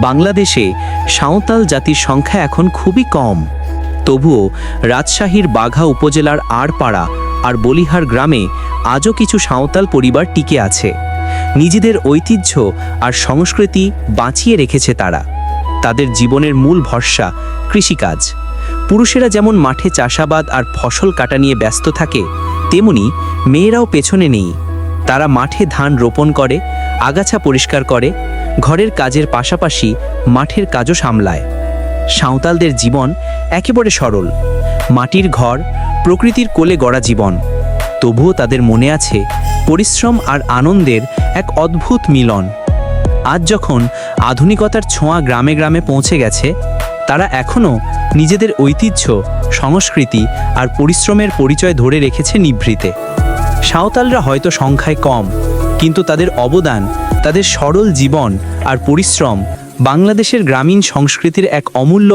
বাংলাদেশে সাঁওতাল জাতির সংখ্যা এখন খুবই কম। তবুও রাজশাহীর বাঘা উপজেলার আড়পাড়া আর বলিহার গ্রামে আজও কিছু সাঁওতাল পরিবার টিকে আছে। নিজেদের ঐতিহ্য আর সংস্কৃতি বাঁচিয়ে রেখেছে তারা। তাদের জীবনের মূল ভরসা কৃষিকাজ। পুরুষেরা যেমন মাঠে চাষাবাদ আর ফসল কাটা নিয়ে ব্যস্ত থাকে, তেমনি মেয়েরাও পেছনে নেই। তারা মাঠে ধান রোপণ করে, আগাছা পরিষ্কার করে, ঘরের কাজের পাশাপাশি মাঠের কাজও সামলায়। সাঁওতালদের জীবন একেবারে সরল, মাটির ঘর, প্রকৃতির কোলে গড়া জীবন। তবুও তাদের মনে আছে পরিশ্রম আর আনন্দের এক অদ্ভুত মিলন। আজ যখন আধুনিকতার ছোঁয়া গ্রামে গ্রামে পৌঁছে গেছে, তারা এখনও নিজেদের ঐতিহ্য, সংস্কৃতি আর পরিশ্রমের পরিচয় ধরে রেখেছে নিভৃতে। সাঁওতালরা হয়তো সংখ্যায় কম, কিন্তু তাদের অবদান, তাদের সরল জীবন আর পরিশ্রম বাংলাদেশের গ্রামীণ সংস্কৃতির এক অমূল্য